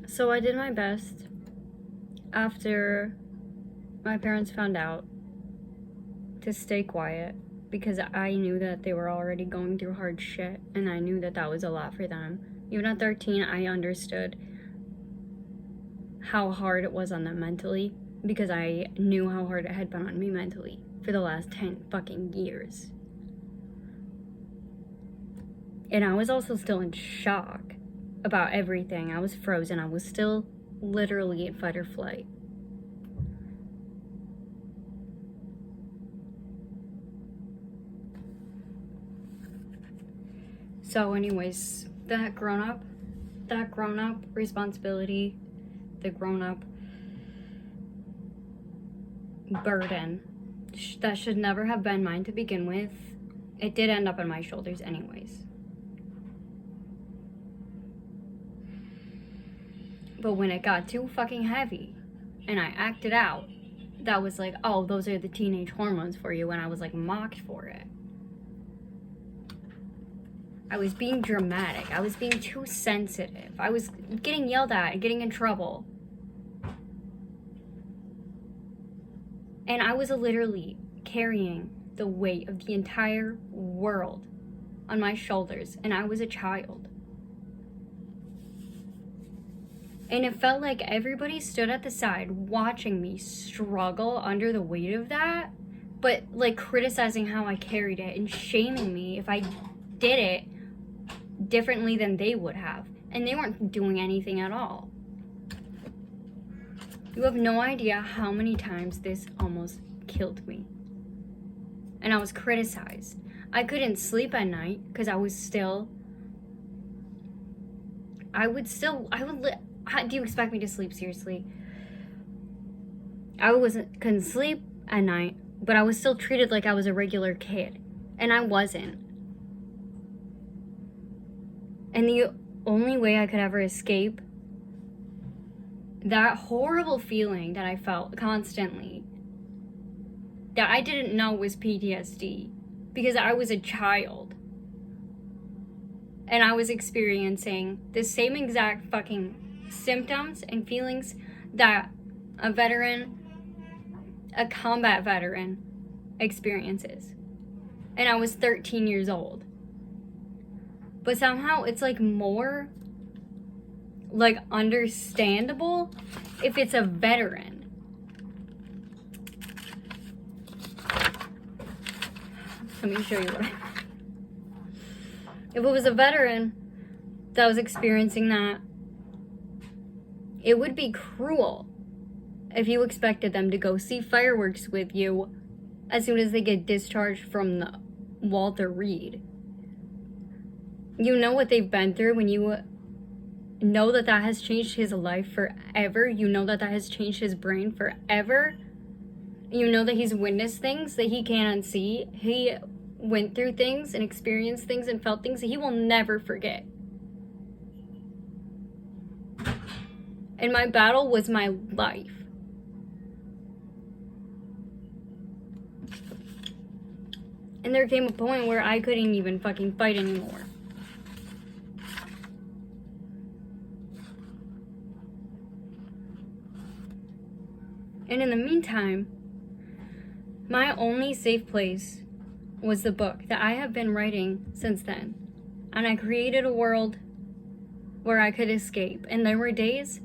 So I did my best after my parents found out to stay quiet because I knew that they were already going through hard shit and I knew that that was a lot for them. Even at 13, I understood how hard it was on them mentally because I knew how hard it had been on me mentally for the last 10 fucking years. And I was also still in shock about everything. I was frozen. I was still literally in fight or flight. So anyways, that grown-up responsibility, the grown-up burden that should never have been mine to begin with, it did end up on my shoulders anyways. But when it got too fucking heavy and I acted out, that was like, oh, those are the teenage hormones for you, and I was like mocked for it. I was being dramatic. I was being too sensitive. I was getting yelled at and getting in trouble. And I was literally carrying the weight of the entire world on my shoulders, and I was a child. And it felt like everybody stood at the side watching me struggle under the weight of that, but like criticizing how I carried it and shaming me if I did it differently than they would have. And they weren't doing anything at all. You have no idea how many times this almost killed me. And I was criticized. I couldn't sleep at night because I would, how do you expect me to sleep, seriously? Couldn't sleep at night, but I was still treated like I was a regular kid. And I wasn't. And the only way I could ever escape that horrible feeling that I felt constantly, that I didn't know was PTSD, because I was a child. And I was experiencing the same exact fucking symptoms and feelings that a combat veteran experiences. And I was 13 years old. But somehow it's like more like understandable if it's a veteran. Let me show you what if it was a veteran that was experiencing that, it would be cruel if you expected them to go see fireworks with you as soon as they get discharged from the Walter Reed. You know what they've been through when you know that that has changed his life forever. You know that that has changed his brain forever. You know that he's witnessed things that he can't unsee. He went through things and experienced things and felt things that he will never forget. And my battle was my life. And there came a point where I couldn't even fucking fight anymore. And in the meantime, my only safe place was the book that I have been writing since then. And I created a world where I could escape. And there were days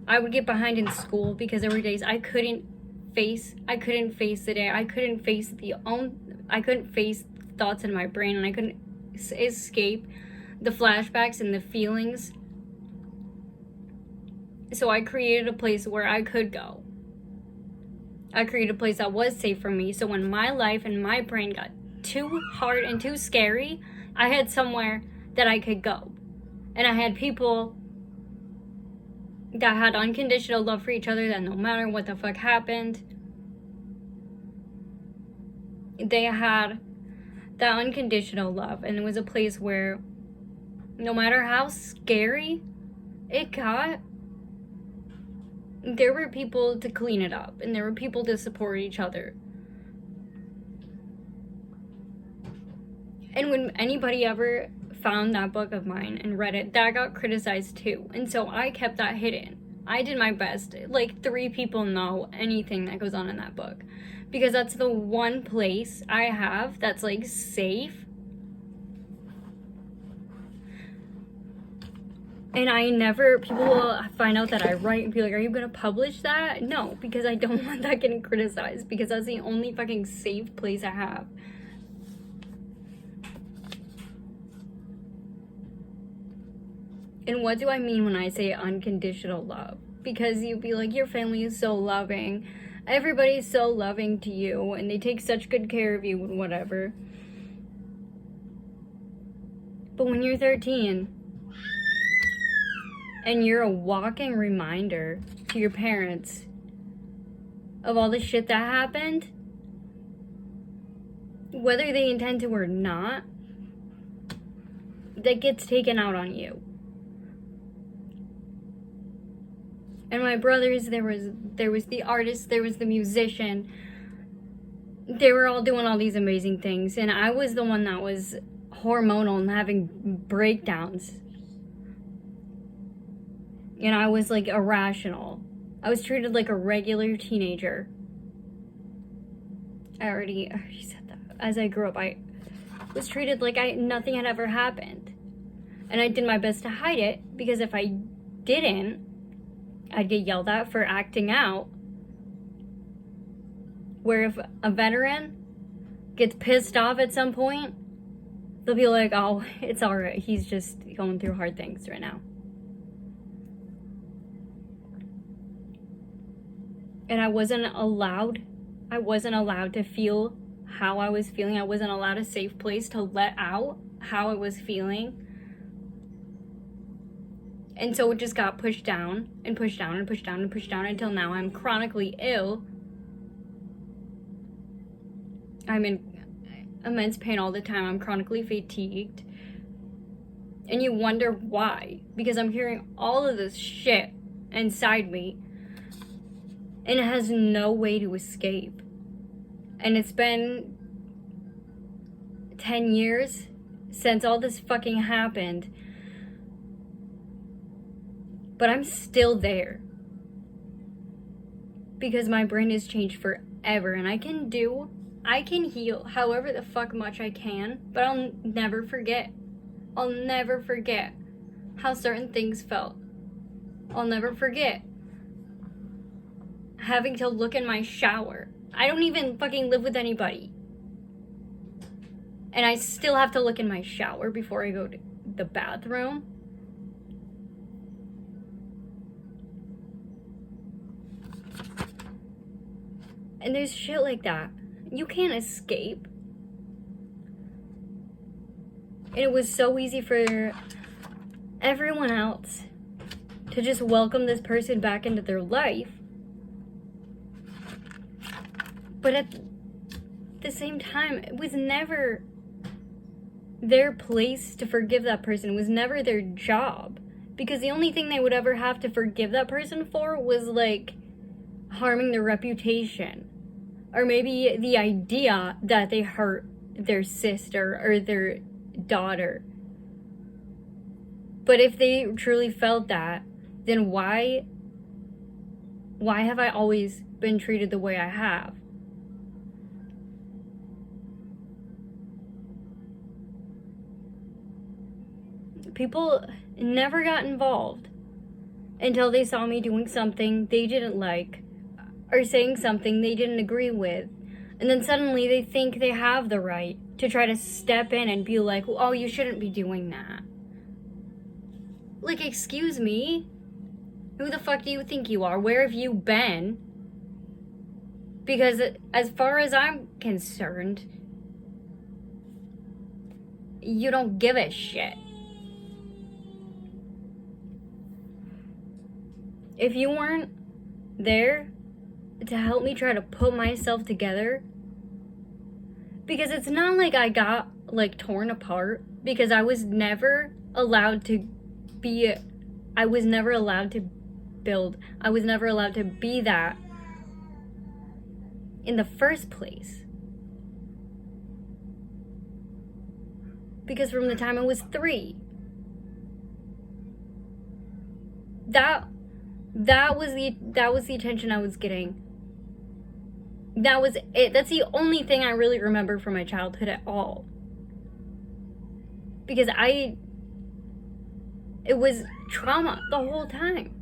I would get behind in school because there were days I couldn't face the day. I couldn't face thoughts in my brain, and I couldn't escape the flashbacks and the feelings. So I created a place where I could go. I created a place that was safe for me, so when my life and my brain got too hard and too scary, I had somewhere that I could go. And I had people that had unconditional love for each other, that no matter what the fuck happened, they had that unconditional love. And it was a place where no matter how scary it got, there were people to clean it up, and there were people to support each other. And when anybody ever found that book of mine and read it, that got criticized too. And so I kept that hidden. I did my best. Like, 3 people know anything that goes on in that book. Because that's the one place I have that's, like, safe. And people will find out that I write and be like, are you going to publish that? No, because I don't want that getting criticized. Because that's the only fucking safe place I have. And what do I mean when I say unconditional love? Because you'd be like, your family is so loving. Everybody's so loving to you. And they take such good care of you and whatever. But when you're 13... and you're a walking reminder to your parents of all the shit that happened, whether they intend to or not, that gets taken out on you. And my brothers, there was the artist, there was the musician. They were all doing all these amazing things, and I was the one that was hormonal and having breakdowns. And I was, like, irrational. I was treated like a regular teenager. I already said that. As I grew up, I was treated like nothing had ever happened. And I did my best to hide it, because if I didn't, I'd get yelled at for acting out. Where if a veteran gets pissed off at some point, they'll be like, oh, it's alright. He's just going through hard things right now. And I wasn't allowed to feel how I was feeling. I wasn't allowed a safe place to let out how I was feeling. And so it just got pushed down and pushed down and pushed down and pushed down until now I'm chronically ill. I'm in immense pain all the time. I'm chronically fatigued. And you wonder why. Because I'm hearing all of this shit inside me. And it has no way to escape. And it's been 10 years since all this fucking happened. But I'm still there. Because my brain has changed forever. And I can heal however the fuck much I can. But I'll never forget. I'll never forget how certain things felt. I'll never forget having to look in my shower. I don't even fucking live with anybody. And I still have to look in my shower before I go to the bathroom. And there's shit like that. You can't escape. And it was so easy for everyone else to just welcome this person back into their life. But at the same time, it was never their place to forgive that person. It was never their job. Because the only thing they would ever have to forgive that person for was, like, harming their reputation. Or maybe the idea that they hurt their sister or their daughter. But if they truly felt that, then why have I always been treated the way I have? People never got involved until they saw me doing something they didn't like or saying something they didn't agree with. And then suddenly they think they have the right to try to step in and be like, oh, you shouldn't be doing that. Like, excuse me? Who the fuck do you think you are? Where have you been? Because as far as I'm concerned, you don't give a shit. If you weren't there to help me try to put myself together, because it's not like I got, like, torn apart, because I was never allowed to be, I was never allowed to build, I was never allowed to be that in the first place. because from the time I was 3, that was the attention I was getting. That was it. That's the only thing I really remember from my childhood at all. Because it was trauma the whole time.